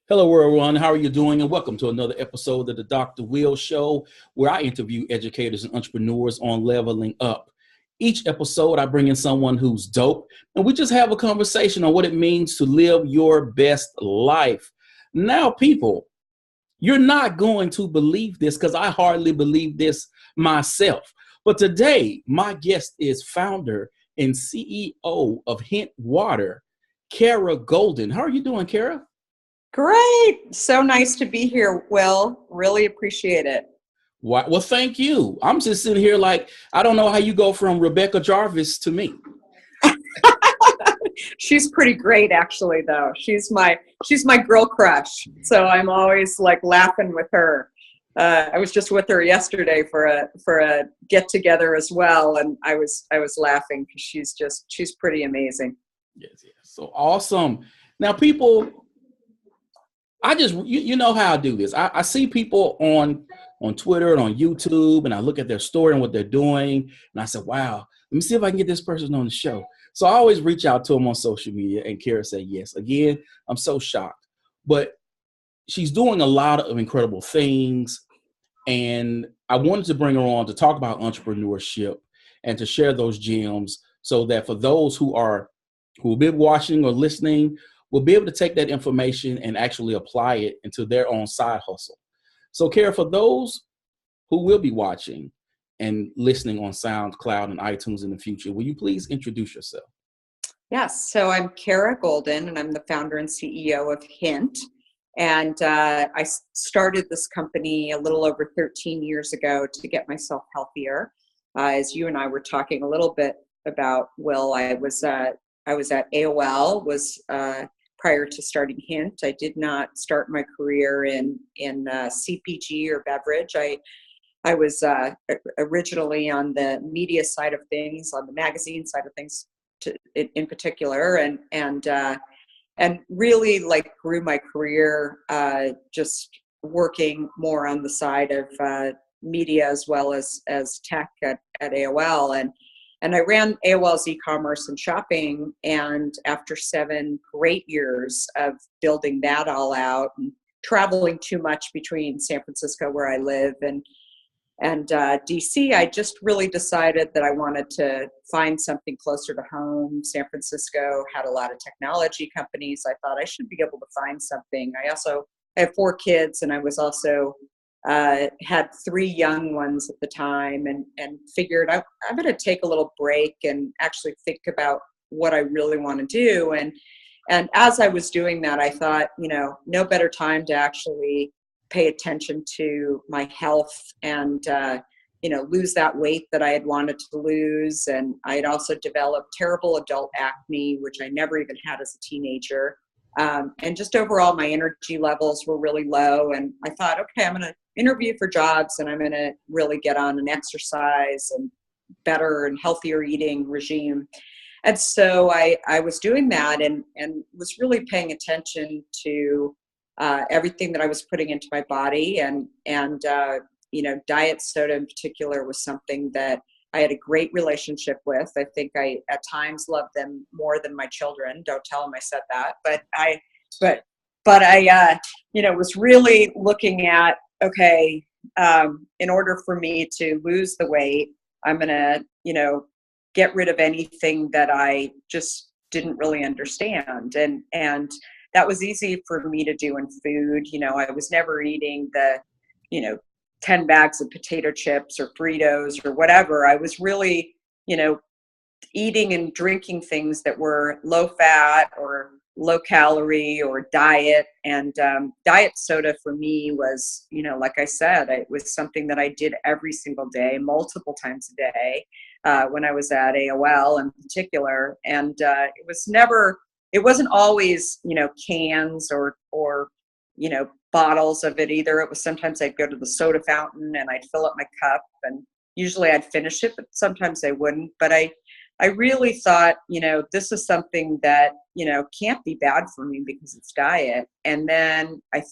Hello, everyone. How are you doing? And welcome to another episode of the Dr. Will Show, where I interview educators and entrepreneurs on leveling up. Each episode, I bring in someone who's dope, and we just have a conversation on what it means to live your best life. Now, people, you're not going to believe this because I hardly believe this myself. But today, my guest is founder and CEO of Hint Water, Kara Goldin. How are you doing, Kara? Great. So nice to be here, Will. Really appreciate it. Well, thank you. I'm just sitting here like, I don't know how you go from Rebecca Jarvis to me. She's pretty great, actually, though. She's my girl crush. So I'm always like laughing with her. I was just with her yesterday for a get together as well, and I was laughing because she's pretty amazing. Yes. So awesome. Now, people, I just, you know how I do this. I see people on Twitter and on YouTube, and I look at their story and what they're doing, and I said, wow, let me see if I can get this person on the show. So I always reach out to them on social media, and Kara said yes. Again, I'm so shocked. But she's doing a lot of incredible things, and I wanted to bring her on to talk about entrepreneurship and to share those gems so that for those who will be watching or listening, will be able to take that information and actually apply it into their own side hustle. So, Kara, for those who will be watching and listening on SoundCloud and iTunes in the future, will you please introduce yourself? Yes. So I'm Kara Goldin, and I'm the founder and CEO of Hint. And I started this company a little over 13 years ago to get myself healthier. As you and I were talking a little bit about, Will, I was at AOL, prior to starting Hint. I did not start my career in CPG or beverage. I was originally on the media side of things, on the magazine side of things in particular, and really like grew my career just working more on the side of media as well as tech at AOL. And I ran AOL's ecommerce and shopping, and after 7 great years of building that all out and traveling too much between San Francisco, where I live, and DC, I just really decided that I wanted to find something closer to home. San Francisco had a lot of technology companies. I thought I should be able to find something. I have 4 kids, and I was also had 3 young ones at the time, and figured I'm going to take a little break and actually think about what I really want to do. And as I was doing that, I thought, no better time to actually pay attention to my health and, lose that weight that I had wanted to lose. And I had also developed terrible adult acne, which I never even had as a teenager. And just overall, my energy levels were really low. And I thought, okay, I'm going to interview for jobs, and I'm going to really get on an exercise and better and healthier eating regime. And so I was doing that and was really paying attention to everything that I was putting into my body. And diet soda in particular was something that I had a great relationship with. I think I at times loved them more than my children. Don't tell them I said that, but I was really looking at, okay, in order for me to lose the weight, I'm going to, get rid of anything that I just didn't really understand. And that was easy for me to do in food. I was never eating the, 10 bags of potato chips or Fritos or whatever. I was really, eating and drinking things that were low fat or low calorie or diet. And diet soda for me was, like I said, it was something that I did every single day, multiple times a day when I was at AOL in particular. And it wasn't always, cans or bottles of it either. It was sometimes I'd go to the soda fountain and I'd fill up my cup, and usually I'd finish it, but sometimes I wouldn't. But I really thought, this is something that, can't be bad for me because it's diet. And then I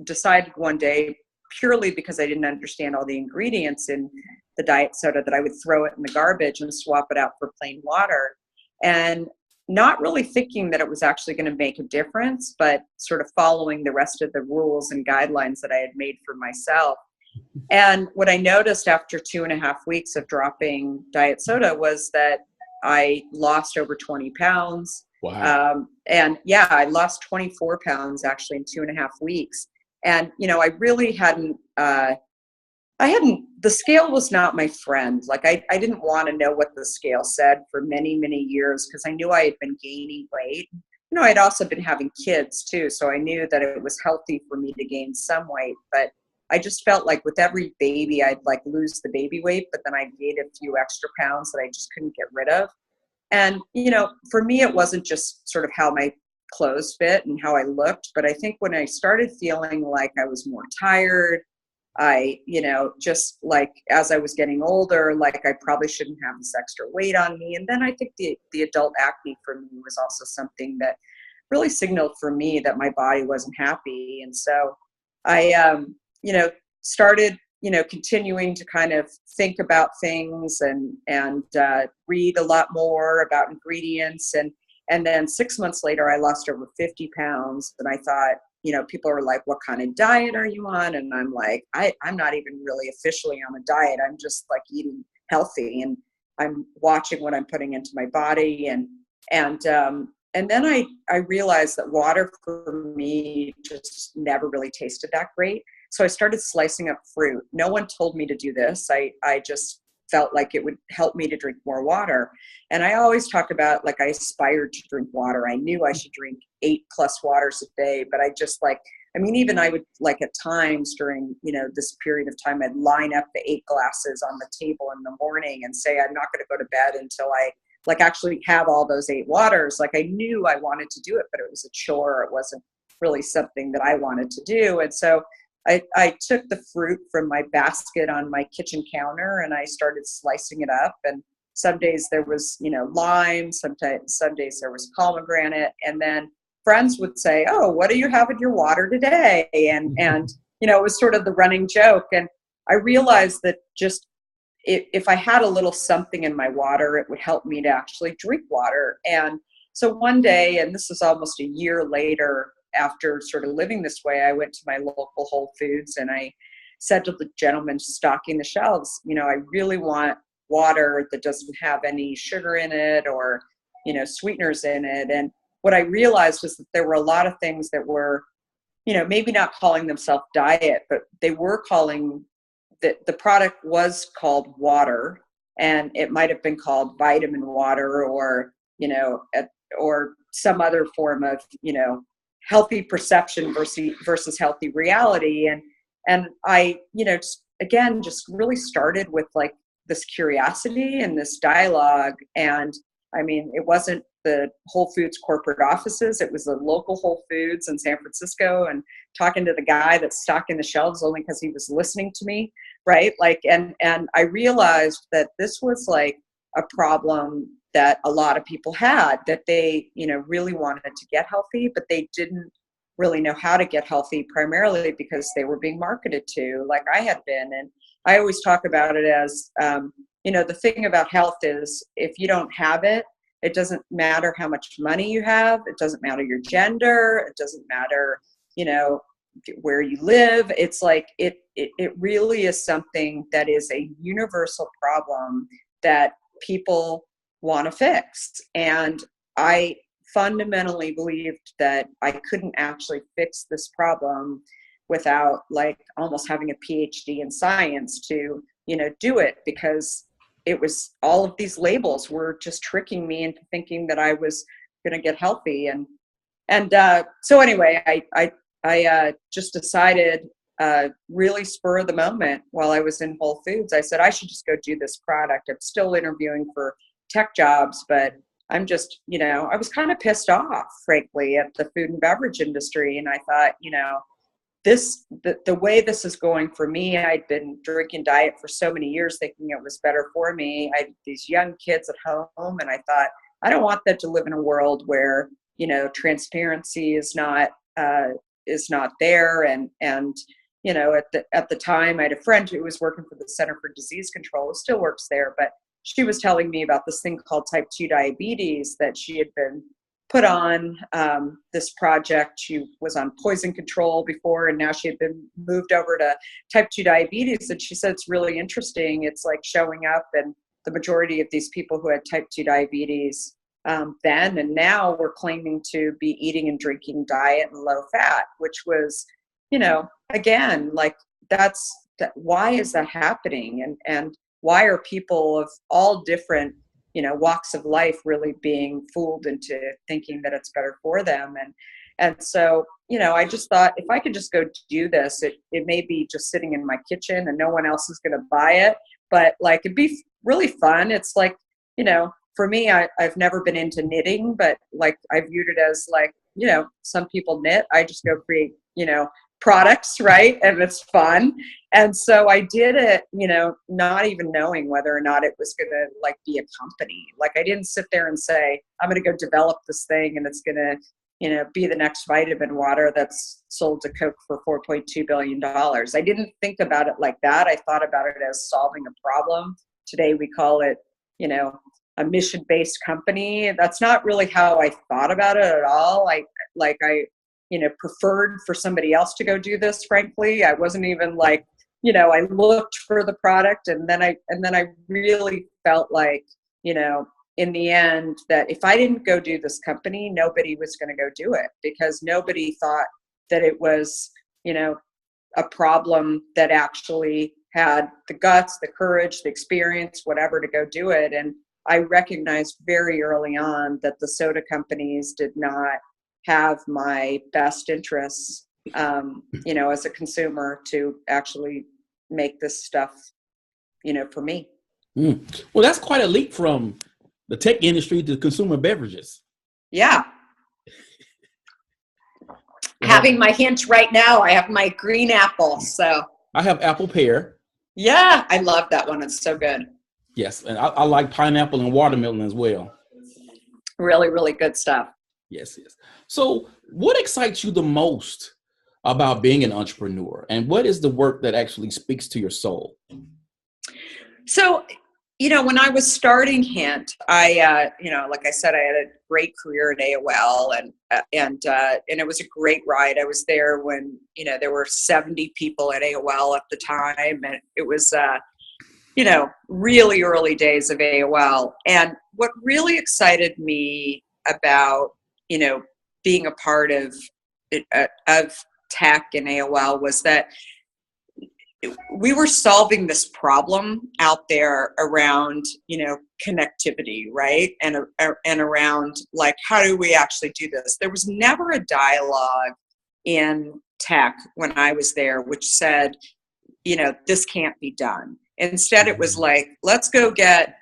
decided one day, purely because I didn't understand all the ingredients in the diet soda, that I would throw it in the garbage and swap it out for plain water. And not really thinking that it was actually going to make a difference, but sort of following the rest of the rules and guidelines that I had made for myself. And what I noticed after 2.5 weeks of dropping diet soda was that I lost over 20 pounds. Wow. And yeah, I lost 24 pounds actually in 2.5 weeks. And, I really the scale was not my friend. Like I didn't want to know what the scale said for many, many years because I knew I had been gaining weight. I'd also been having kids too. So I knew that it was healthy for me to gain some weight, but I just felt like with every baby, I'd like lose the baby weight, but then I'd gain a few extra pounds that I just couldn't get rid of. And, for me, it wasn't just sort of how my clothes fit and how I looked, but I think when I started feeling like I was more tired, just like as I was getting older, like I probably shouldn't have this extra weight on me. And then I think the adult acne for me was also something that really signaled for me that my body wasn't happy. And so I, started, continuing to kind of think about things and read a lot more about ingredients. And then 6 months later, I lost over 50 pounds. And I thought, people are like, what kind of diet are you on? And I'm like, I'm not even really officially on a diet. I'm just like eating healthy and I'm watching what I'm putting into my body. And then I realized that water for me just never really tasted that great. So I started slicing up fruit. No one told me to do this. I just felt like it would help me to drink more water. And I always talk about like I aspired to drink water. I knew I should drink 8+ waters a day, but even I would like at times during, this period of time, I'd line up the 8 glasses on the table in the morning and say, I'm not going to go to bed until I like actually have all those 8 waters. Like I knew I wanted to do it, but it was a chore. It wasn't really something that I wanted to do. And so I took the fruit from my basket on my kitchen counter and I started slicing it up. And some days there was, lime, some days there was pomegranate. And then friends would say, oh, what do you have in your water today? And it was sort of the running joke. And I realized that just if I had a little something in my water, it would help me to actually drink water. And so one day, and this is almost a year later, after sort of living this way, I went to my local Whole Foods and I said to the gentleman stocking the shelves, I really want water that doesn't have any sugar in it or, sweeteners in it. And what I realized was that there were a lot of things that were, maybe not calling themselves diet, but they were calling the product was called water, and it might have been called vitamin water or, or some other form of, healthy perception versus healthy reality. And I, just really started with like this curiosity and this dialogue. And it wasn't the Whole Foods corporate offices. It was the local Whole Foods in San Francisco and talking to the guy that's stocking the shelves only because he was listening to me. Right. Like, and I realized that this was like a problem that a lot of people had, that they, really wanted to get healthy, but they didn't really know how to get healthy, primarily because they were being marketed to, like I had been. And I always talk about it as, the thing about health is if you don't have it, it doesn't matter how much money you have. It doesn't matter your gender. It doesn't matter, where you live. It's like, it really is something that is a universal problem that people want to fix. And I fundamentally believed that I couldn't actually fix this problem without like almost having a PhD in science to, do it, because it was all of these labels were just tricking me into thinking that I was going to get healthy. And so anyway, I just decided, really spur of the moment while I was in Whole Foods, I said, I should just go do this product. I'm still interviewing for tech jobs, but I'm just, I was kind of pissed off, frankly, at the food and beverage industry. And I thought, the way this is going for me, I'd been drinking diet for so many years, thinking it was better for me. I had these young kids at home, and I thought, I don't want them to live in a world where, transparency is not there. And at the time, I had a friend who was working for the Center for Disease Control, who still works there, but she was telling me about this thing called type 2 diabetes that she had been put on this project. She was on poison control before, and now she had been moved over to type 2 diabetes. And she said, it's really interesting. It's like showing up, and the majority of these people who had type 2 diabetes then and now were claiming to be eating and drinking diet and low fat, which was, again, like why is that happening? And why are people of all different walks of life really being fooled into thinking that it's better for them? And so, I just thought, if I could just go do this, it may be just sitting in my kitchen and no one else is going to buy it, but like, it'd be really fun. It's like, for me, I've never been into knitting, but like, I viewed it as like, some people knit, I just go create, products, right? And it's fun. And so I did it, not even knowing whether or not it was going to like be a company. Like, I didn't sit there and say, I'm going to go develop this thing and it's going to, be the next vitamin water that's sold to Coke for $4.2 billion. I didn't think about it like that. I thought about it as solving a problem. Today we call it, a mission-based company. That's not really how I thought about it at all. I preferred for somebody else to go do this, frankly. I wasn't even like, I looked for the product, and then I really felt like, in the end, that if I didn't go do this company, nobody was going to go do it, because nobody thought that it was, a problem that actually had the guts, the courage, the experience, whatever, to go do it. And I recognized very early on that the soda companies did not have my best interests, as a consumer, to actually make this stuff, for me. Well, that's quite a leap from the tech industry to consumer beverages. Yeah. Having my hint right now, I have my green apple. So I have apple pear. Yeah, I love that one. It's so good. Yes, and I like pineapple and watermelon as well. Really, really good stuff. Yes. So what excites you the most about being an entrepreneur, and what is the work that actually speaks to your soul? So, when I was starting Hint, I, like I said, I had a great career at AOL, and it was a great ride. I was there when, there were 70 people at AOL at the time, and it was, really early days of AOL. And what really excited me about, being a part of tech and AOL was that we were solving this problem out there around, connectivity, right? And around like, how do we actually do this? There was never a dialogue in tech when I was there, which said, this can't be done. Instead, it was like, let's go get,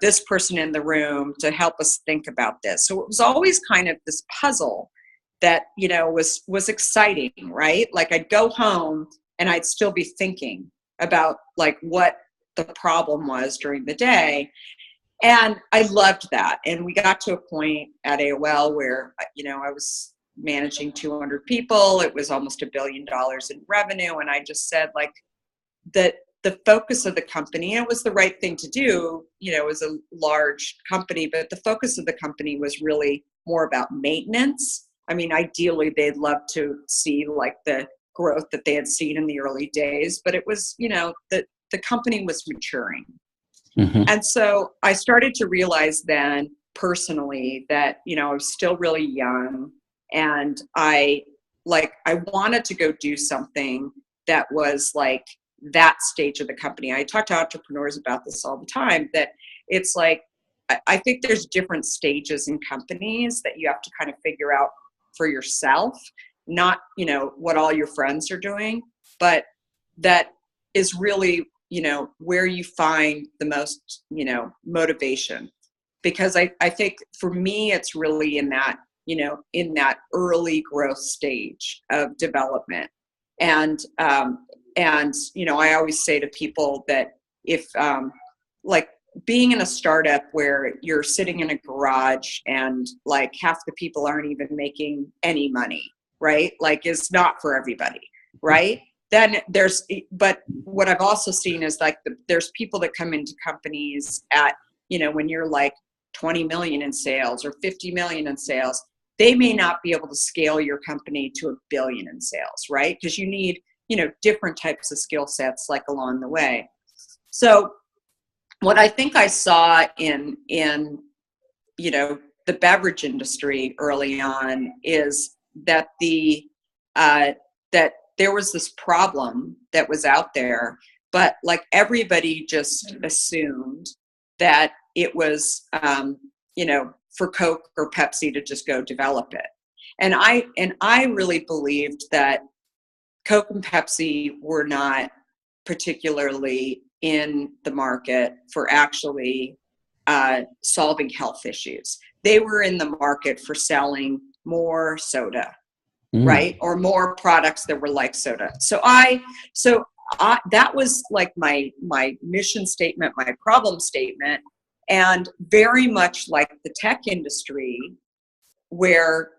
this person in the room to help us think about this. So it was always kind of this puzzle that, was exciting, right? Like, I'd go home and I'd still be thinking about like what the problem was during the day. And I loved that. And we got to a point at AOL where, I was managing 200 people. It was almost $1 billion in revenue. And I just said, like, that the focus of the company, and it was the right thing to do, it was a large company, but the focus of the company was really more about maintenance. I mean, ideally, they'd love to see like the growth that they had seen in the early days, but it was, the company was maturing. Mm-hmm. And so I started to realize then personally that, I was still really young, and I wanted to go do something that was like that stage of the company. I talk to entrepreneurs about this all the time, that it's like, I think there's different stages in companies that you have to kind of figure out for yourself, not, what all your friends are doing, but that is really, where you find the most, motivation. Because I think for me, it's really in that, in that early growth stage of development. And I always say to people that if, like, being in a startup where you're sitting in a garage and like half the people aren't even making any money, right? Like, is not for everybody, right? then but what I've also seen is like there's people that come into companies at, when you're like 20 million in sales or 50 million in sales, they may not be able to scale your company to $1 billion in sales, right? Because you need, different types of skill sets like along the way. So what I think I saw in the beverage industry early on is that that there was this problem that was out there, but like everybody just assumed that it was, for Coke or Pepsi to just go develop it. And I really believed that Coke and Pepsi were not particularly in the market for actually solving health issues. They were in the market for selling more soda, right? Or more products that were like soda. So that was like my mission statement, my problem statement, and very much like the tech industry, where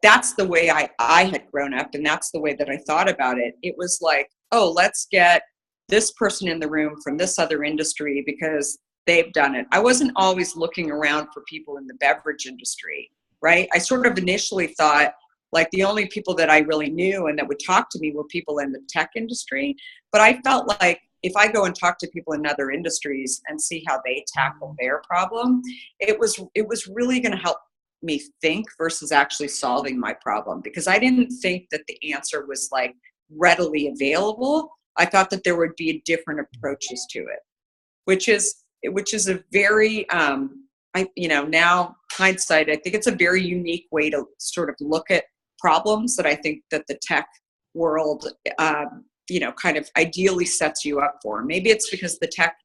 that's the way I had grown up, and that's the way that I thought about it. It was like, oh, let's get this person in the room from this other industry because they've done it. I wasn't always looking around for people in the beverage industry, right? I sort of initially thought like the only people that I really knew and that would talk to me were people in the tech industry. But I felt like if I go and talk to people in other industries and see how they tackle their problem, it was really going to help me think versus actually solving my problem, because I didn't think that the answer was like readily available. I thought that there would be different approaches to it, which is a very, now hindsight, I think it's a very unique way to sort of look at problems that I think that the tech world, kind of ideally sets you up for. Maybe it's because the tech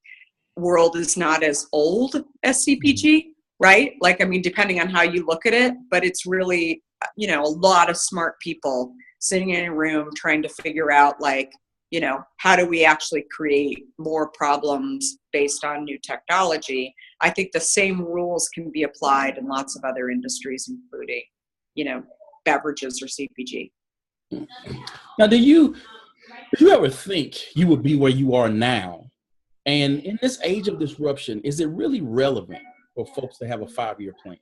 world is not as old as CPG, right? Like, I mean, depending on how you look at it, but it's really, a lot of smart people sitting in a room trying to figure out like, how do we actually create more problems based on new technology? I think the same rules can be applied in lots of other industries, including, beverages or CPG. Now, did you ever think you would be where you are now? And in this age of disruption, is it really relevant for folks to have a 5-year plan?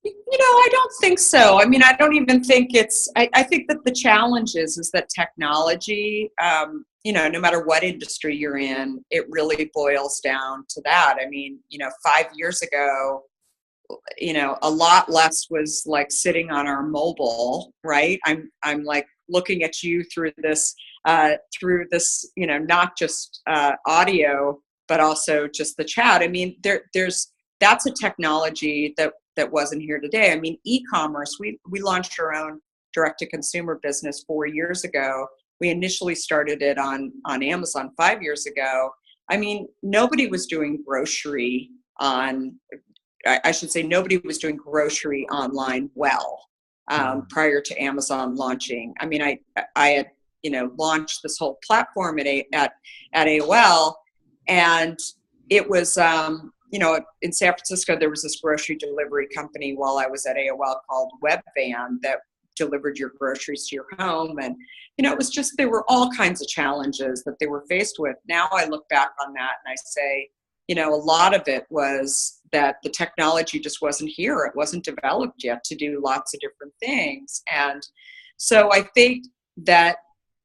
I don't think so. I mean, I don't even think I think that the challenge is that technology, no matter what industry you're in, it really boils down to that. I mean, 5 years ago, a lot less was like sitting on our mobile, right? I'm like looking at you through this, not just audio, but also just the chat. I mean, that's a technology that wasn't here today. I mean, e-commerce, we launched our own direct-to-consumer business 4 years ago. We initially started it on Amazon 5 years ago. I mean, nobody was doing grocery nobody was doing grocery online prior to Amazon launching. I mean, I had, launched this whole platform at AOL, and it was, in San Francisco, there was this grocery delivery company while I was at AOL called Webvan that delivered your groceries to your home. And, it was just, there were all kinds of challenges that they were faced with. Now I look back on that and I say, a lot of it was that the technology just wasn't here. It wasn't developed yet to do lots of different things. And so I think that,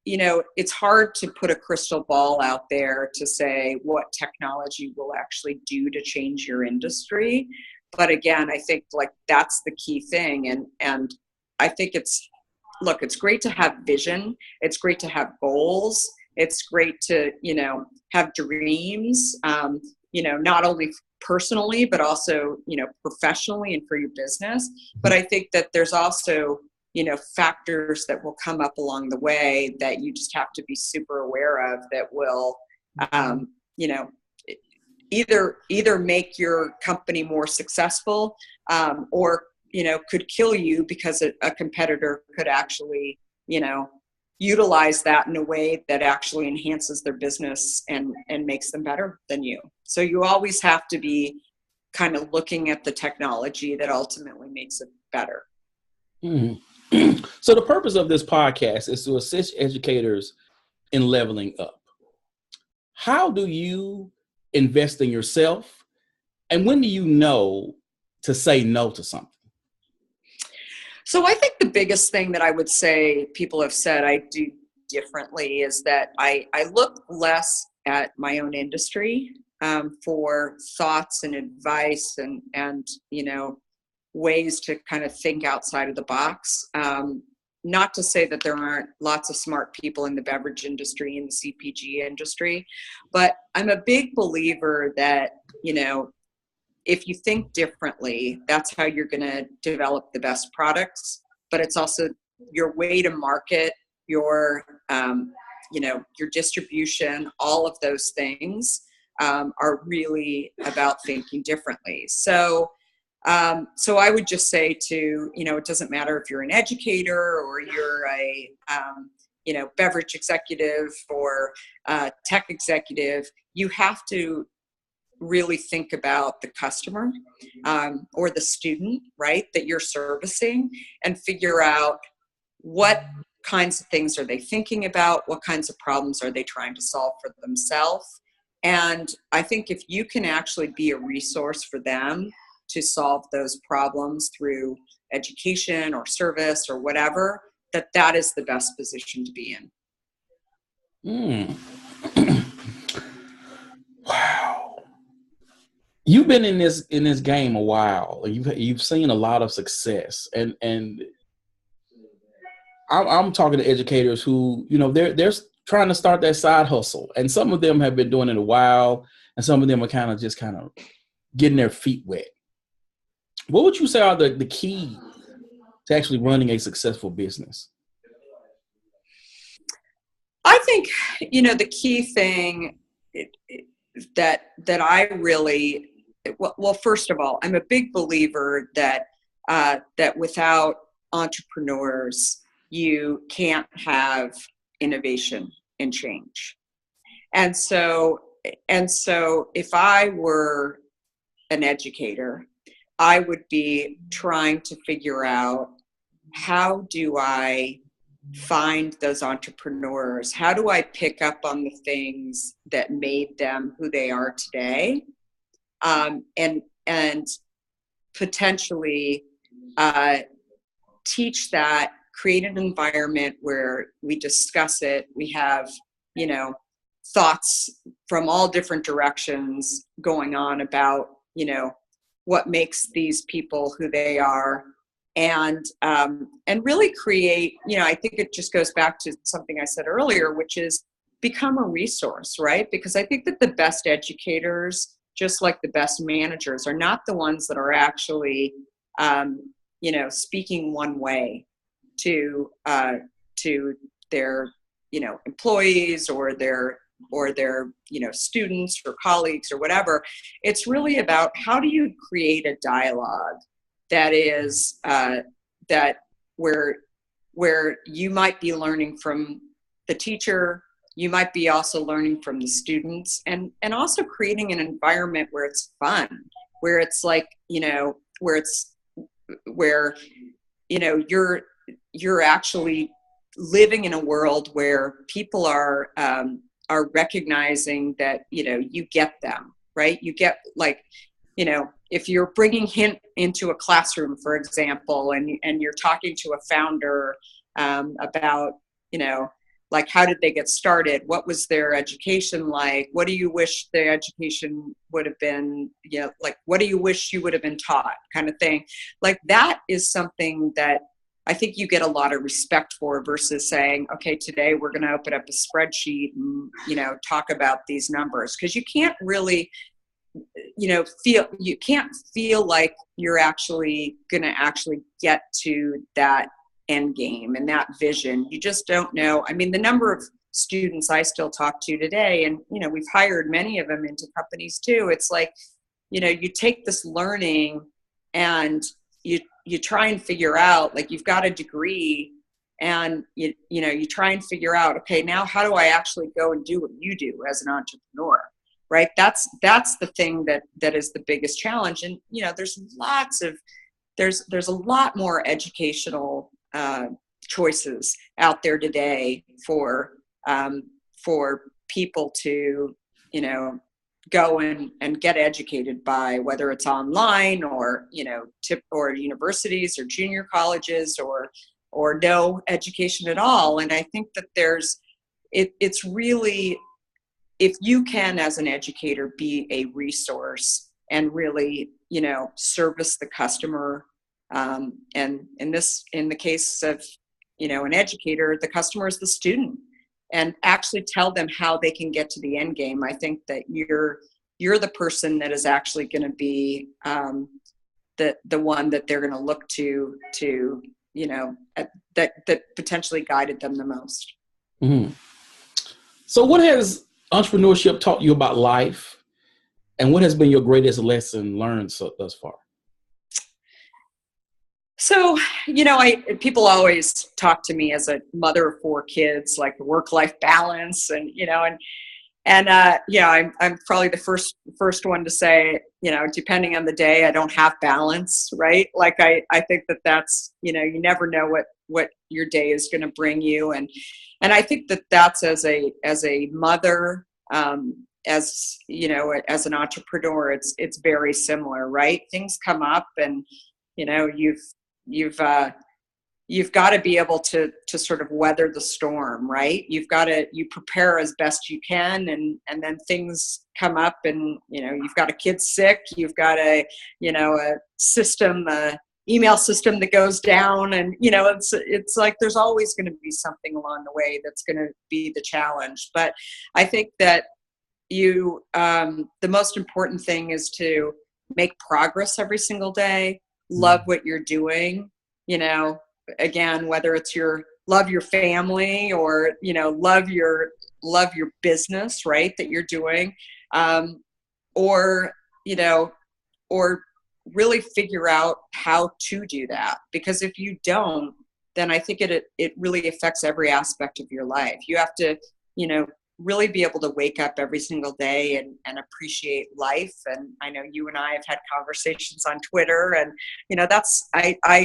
it's hard to put a crystal ball out there to say what technology will actually do to change your industry. But again, I think like that's the key thing. And I think it's great to have vision. It's great to have goals. It's great to, have dreams, not only personally, but also, professionally and for your business. But I think that there's also, factors that will come up along the way that you just have to be super aware of that will, either make your company more successful, or, could kill you because a competitor could actually, utilize that in a way that actually enhances their business and makes them better than you. So you always have to be kind of looking at the technology that ultimately makes it better. Mm-hmm. So the purpose of this podcast is to assist educators in leveling up. How do you invest in yourself? And when do you know to say no to something? So I think the biggest thing that I would say people have said I do differently is that I look less at my own industry for thoughts and advice and ways to kind of think outside of the box. Not to say that there aren't lots of smart people in the beverage industry and the CPG industry, but I'm a big believer that, if you think differently, that's how you're going to develop the best products. But it's also your way to market, your distribution, all of those things are really about thinking differently. So I would just say it doesn't matter if you're an educator or you're a, beverage executive or tech executive, you have to really think about the customer or the student, right, that you're servicing, and figure out what kinds of things are they thinking about, what kinds of problems are they trying to solve for themselves. And I think if you can actually be a resource for them to solve those problems through education or service or whatever, that is the best position to be in. Wow. You've been in this game a while. You've seen a lot of success, and I'm talking to educators who, they're trying to start that side hustle, and some of them have been doing it a while, and some of them are kind of getting their feet wet. What would you say are the key to actually running a successful business? I think, the key thing that I really, well, first of all, I'm a big believer that without entrepreneurs, you can't have innovation and change. And so if I were an educator, I would be trying to figure out, how do I find those entrepreneurs? How do I pick up on the things that made them who they are today? And potentially teach that, create an environment where we discuss it. We have, thoughts from all different directions going on about, what makes these people who they are, and really create, I think it just goes back to something I said earlier, which is become a resource, right? Because I think that the best educators, just like the best managers, are not the ones that are actually, speaking one way to their, employees or their students or colleagues or whatever. It's really about, how do you create a dialogue that is that where you might be learning from the teacher, you might be also learning from the students, and also creating an environment where it's fun, where it's like, where you're actually living in a world where people are recognizing that, you get them, right? You get, like, if you're bringing hint into a classroom, for example, and you're talking to a founder about, like, how did they get started? What was their education like? What do you wish their education would have been? Like, what do you wish you would have been taught, kind of thing? Like, that is something that I think you get a lot of respect for, versus saying, okay, today we're going to open up a spreadsheet and, talk about these numbers. Because you can't really, feel like you're actually going to actually get to that end game and that vision. You just don't know. I mean, the number of students I still talk to today, and, we've hired many of them into companies too. It's like, you take this learning and you try and figure out, like, you've got a degree, and you try and figure out, okay, now how do I actually go and do what you do as an entrepreneur, right? That's the thing that is the biggest challenge. And there's a lot more educational choices out there today for people to, go and get educated by, whether it's online or, or universities or junior colleges or no education at all. And I think that it's really, if you can, as an educator, be a resource and really, service the customer. And in the case of, an educator, the customer is the student, and actually tell them how they can get to the end game. I think that you're the person that is actually going to be the one that they're going to look to that potentially guided them the most. Mm-hmm. So what has entrepreneurship taught you about life, and what has been your greatest lesson learned thus far? So, people always talk to me as a mother of 4 kids, like the work-life balance, and I'm probably the first one to say, depending on the day, I don't have balance, right? Like I think that's, you never know what your day is going to bring you, and I think that's as a mother, as as an entrepreneur, it's very similar, right? Things come up, and you've got to be able to sort of weather the storm, right? You prepare as best you can, and then things come up, and you've got a kid sick, you've got a email system that goes down, and it's like there's always going to be something along the way that's going to be the challenge. But I think that the most important thing is to make progress every single day. Love what you're doing, again, whether it's love your family or, love your business, right, that you're doing, or really figure out how to do that. Because if you don't, then I think it really affects every aspect of your life. You have to, really be able to wake up every single day and appreciate life. And I know you and I have had conversations on Twitter, and I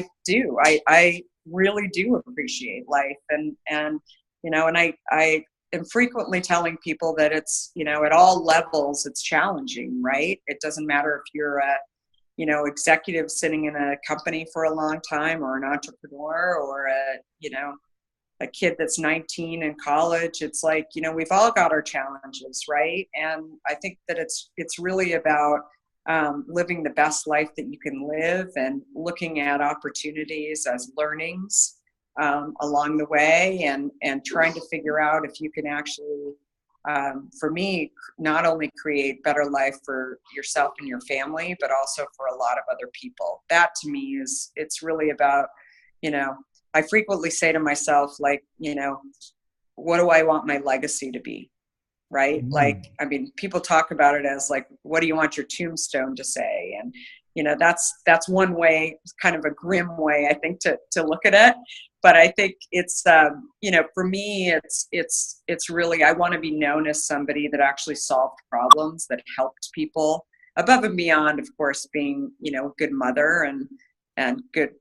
really do appreciate life, and I am frequently telling people that it's, at all levels, it's challenging, right? It doesn't matter if you're a executive sitting in a company for a long time, or an entrepreneur, or a kid that's 19 in college. It's like, we've all got our challenges, right? And I think that it's really about living the best life that you can live, and looking at opportunities as learnings along the way, and trying to figure out if you can actually, for me, not only create better life for yourself and your family, but also for a lot of other people. That to me it's really about, I frequently say to myself, like, what do I want my legacy to be? Right? Mm-hmm. Like, I mean, people talk about it as like, what do you want your tombstone to say? And, that's one way, kind of a grim way, I think, to look at it. But I think it's, for me, it's really, I want to be known as somebody that actually solved problems, that helped people, above and beyond, of course, being, a good mother and good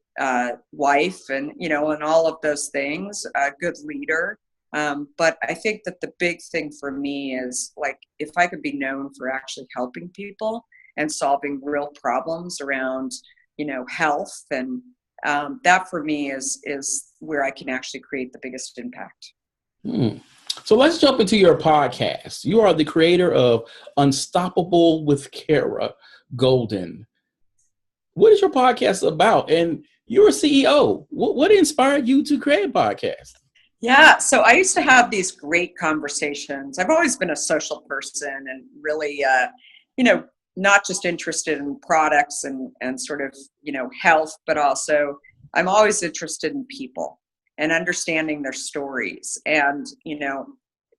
wife, and and all of those things, a good leader. But I think that the big thing for me is, like, if I could be known for actually helping people and solving real problems around, health, and that for me is where I can actually create the biggest impact. So let's jump into your podcast. You are the creator of Unstoppable with Kara Goldin. What is your podcast about? And you're a CEO. What inspired you to create a podcast? Yeah, so I used to have these great conversations. I've always been a social person, and really, not just interested in products and sort of, health, but also I'm always interested in people and understanding their stories. And,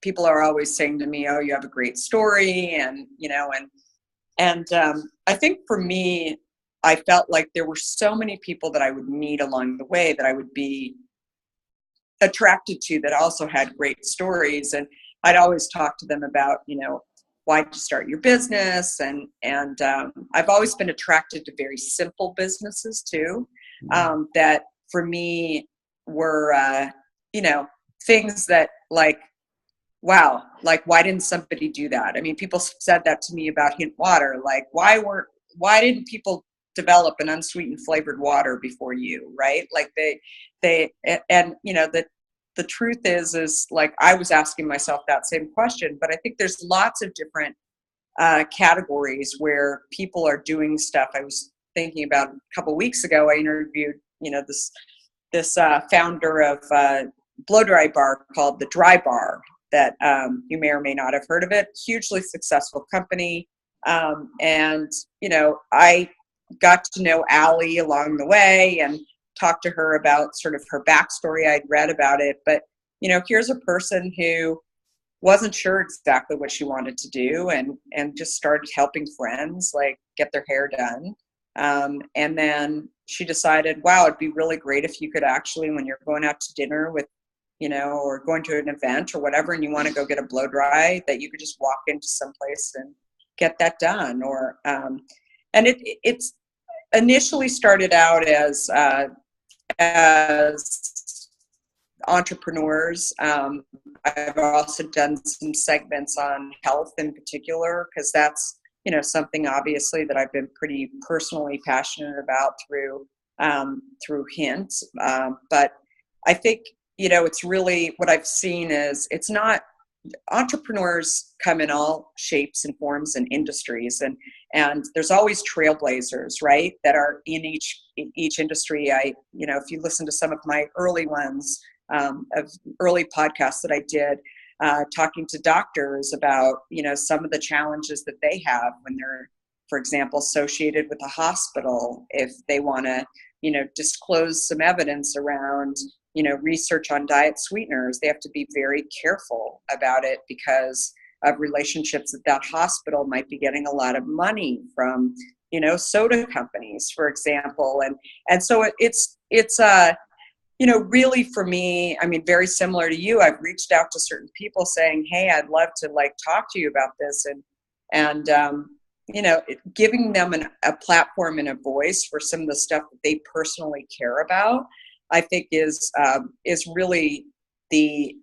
people are always saying to me, oh, you have a great story. And, I think for me, I felt like there were so many people that I would meet along the way that I would be attracted to, that also had great stories. And I'd always talk to them about, why did you start your business? And I've always been attracted to very simple businesses too. That for me, were, things that like, wow, like, why didn't somebody do that? I mean, people said that to me about Hint water. Like, why didn't people develop an unsweetened flavored water before you, right? Like and the truth is like, I was asking myself that same question, but I think there's lots of different categories where people are doing stuff. I was thinking about a couple weeks ago, I interviewed, this founder of blow dry bar called the Dry Bar that you may or may not have heard of it. Hugely successful company. And, I got to know Allie along the way and talked to her about sort of her backstory. I'd read about it, but, here's a person who wasn't sure exactly what she wanted to do and just started helping friends like get their hair done. And then she decided, wow, it'd be really great if you could actually, when you're going out to dinner with, or going to an event or whatever, and you want to go get a blow dry, that you could just walk into some place and get that done. Or, and it's initially started out as entrepreneurs. I've also done some segments on health in particular, because that's, something obviously that I've been pretty personally passionate about through Hint. But I think, it's really what I've seen is it's not, entrepreneurs come in all shapes and forms and industries, and there's always trailblazers, right, that are in each industry. If you listen to some of my early ones, of early podcasts that I did, talking to doctors about, some of the challenges that they have when they're, for example, associated with a hospital, if they want to, disclose some evidence around, research on diet sweeteners. They have to be very careful about it because of relationships that hospital might be getting a lot of money from, soda companies, for example. And so it's really for me, I mean, very similar to you, I've reached out to certain people saying, hey, I'd love to like talk to you about this. And giving them a platform and a voice for some of the stuff that they personally care about, I think is really the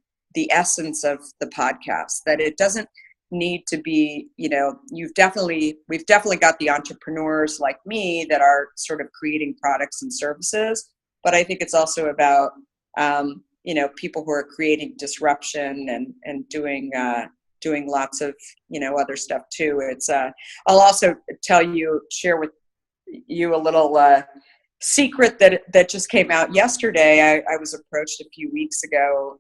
essence of the podcast. That it doesn't need to be, we've definitely got the entrepreneurs like me that are sort of creating products and services, but I think it's also about people who are creating disruption and doing lots of other stuff too. It's I'll also share with you a little secret that just came out yesterday. I was approached a few weeks ago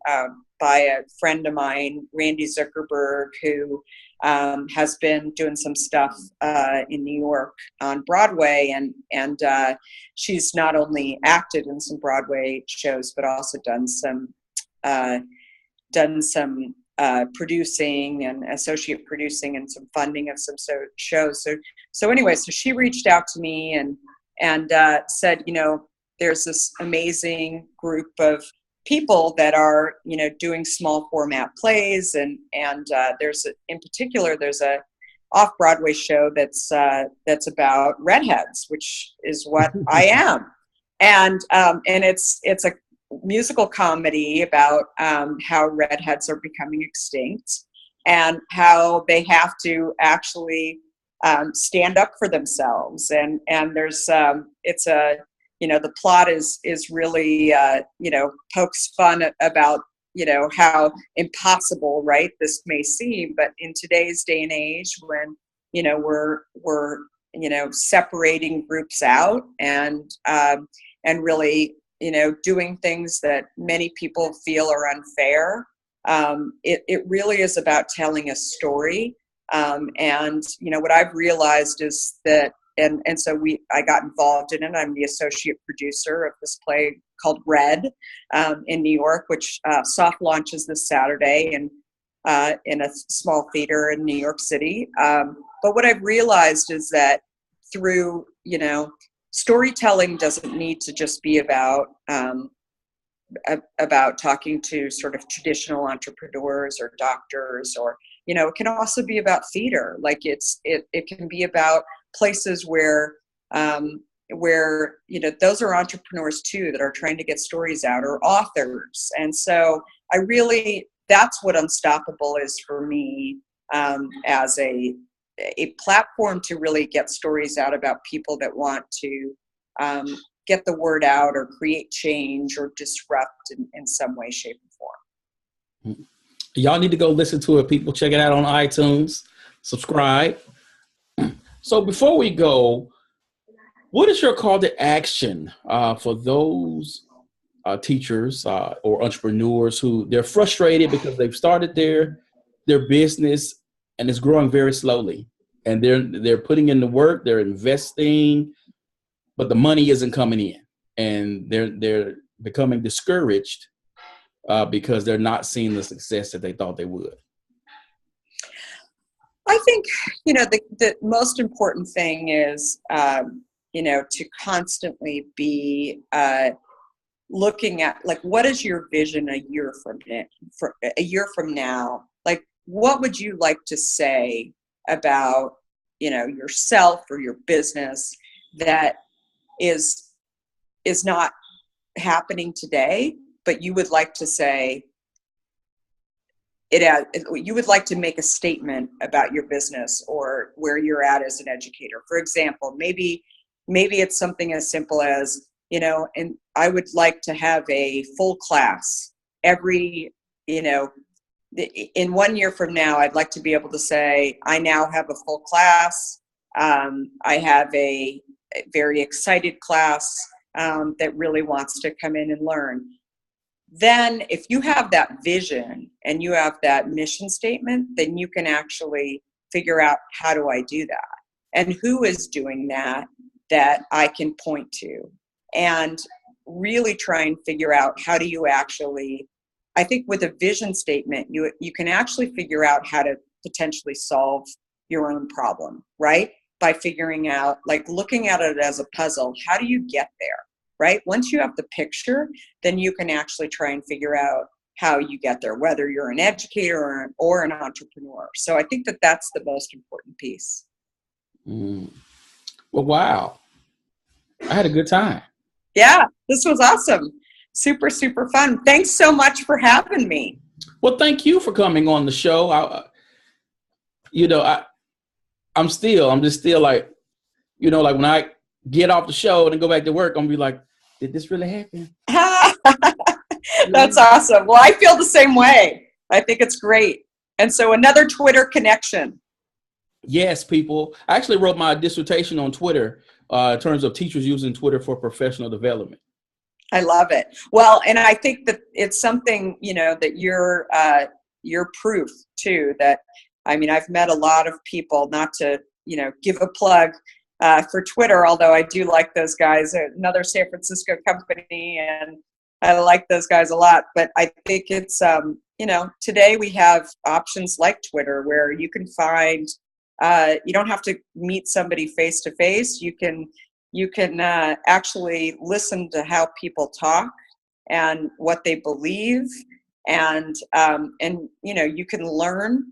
by a friend of mine, Randy Zuckerberg, who has been doing some stuff in New York on Broadway, and she's not only acted in some Broadway shows but also done some producing and associate producing and some funding of some shows. So anyway, so she reached out to me and said, there's this amazing group of people that are, doing small format plays, and there's a off-Broadway show that's about redheads, which is what I am, and it's a musical comedy about how redheads are becoming extinct and how they have to actually stand up for themselves, and there's it's a the plot is really pokes fun about how impossible, right, this may seem, but in today's day and age when we're separating groups out and really doing things that many people feel are unfair, it really is about telling a story. And what I've realized is that, and so I got involved in it. I'm the associate producer of this play called Red in New York, which soft launches this Saturday and in a small theater in New York City. But what I've realized is that through storytelling doesn't need to just be about talking to sort of traditional entrepreneurs or doctors, or it can also be about theater. Like it can be about places where where, those are entrepreneurs too that are trying to get stories out, or authors. And so that's what Unstoppable is for me, as a platform to really get stories out about people that want to get the word out or create change or disrupt in some way, shape, or form. Y'all need to go listen to it, people. Check it out on iTunes. Subscribe. So before we go, what is your call to action for those teachers or entrepreneurs who they're frustrated because they've started their business and it's growing very slowly, and they're putting in the work, they're investing, but the money isn't coming in, and they're becoming discouraged because they're not seeing the success that they thought they would? I think, the most important thing is, to constantly be looking at, like, what is your vision a year from now? Like, what would you like to say about, yourself or your business that is not happening today, but you would like to say you would like to make a statement about your business or where you're at as an educator. For example, maybe it's something as simple as, and I would like to have a full class every, in 1 year from now, I'd like to be able to say, I now have a full class. I have a very excited class that really wants to come in and learn. Then if you have that vision and you have that mission statement, then you can actually figure out, how do I do that? And who is doing that I can point to? And really try and figure out, how do you actually, I think with a vision statement, you can actually figure out how to potentially solve your own problem, right? By figuring out, like, looking at it as a puzzle, how do you get there? Right? Once you have the picture, then you can actually try and figure out how you get there, whether you're an educator or an entrepreneur. So I think that's the most important piece. Well, wow. I had a good time. Yeah, this was awesome. Super, super fun. Thanks so much for having me. Well, thank you for coming on the show. I'm just still like, like when I get off the show and go back to work, I'm gonna be like, did this really happen? That's awesome. Well, I feel the same way. I think it's great. And so another Twitter connection. Yes, people. I actually wrote my dissertation on Twitter in terms of teachers using Twitter for professional development. I love it. Well, and I think that it's something, that you're proof too, that, I've met a lot of people, not to, give a plug for Twitter, although I do like those guys, another San Francisco company, and I like those guys a lot. But I think it's, today we have options like Twitter where you can find, you don't have to meet somebody face to face. You can actually listen to how people talk and what they believe, and you can learn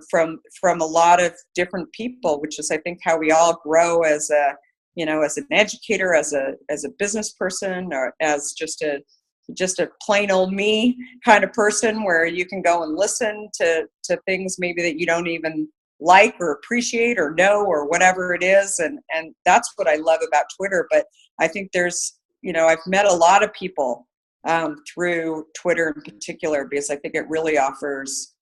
from a lot of different people, which is, I think, how we all grow as an educator, as a business person, or as just a plain old me kind of person, where you can go and listen to things maybe that you don't even like or appreciate or know or whatever it is. And that's what I love about Twitter. But I think there's, I've met a lot of people through Twitter in particular, because I think it really offers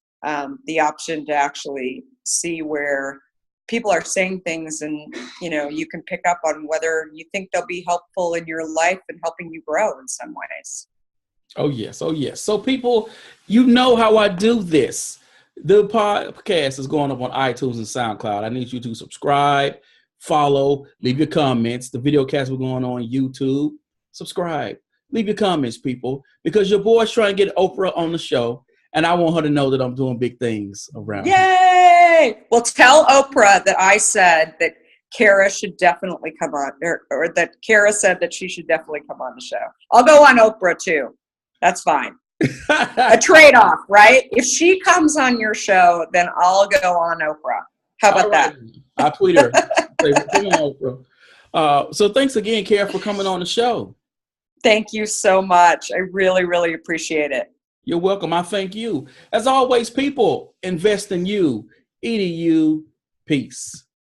the option to actually see where people are saying things, and you can pick up on whether you think they'll be helpful in your life and helping you grow in some ways. Oh yes. So people, how I do this. The podcast is going up on iTunes and SoundCloud. I need you to subscribe, follow, leave your comments. The video cast we're going on YouTube. Subscribe, leave your comments, people, because your boy's trying to get Oprah on the show. And I want her to know that I'm doing big things around here. Yay! Well, tell Oprah that I said that Kara should definitely come on, or that Kara said that she should definitely come on the show. I'll go on Oprah too. That's fine. A trade-off, right? If she comes on your show, then I'll go on Oprah. How about that? I'll tweet her. Say, come on, Oprah. So thanks again, Kara, for coming on the show. Thank you so much. I really, really appreciate it. You're welcome. I thank you. As always, people, invest in you. EDU. Peace.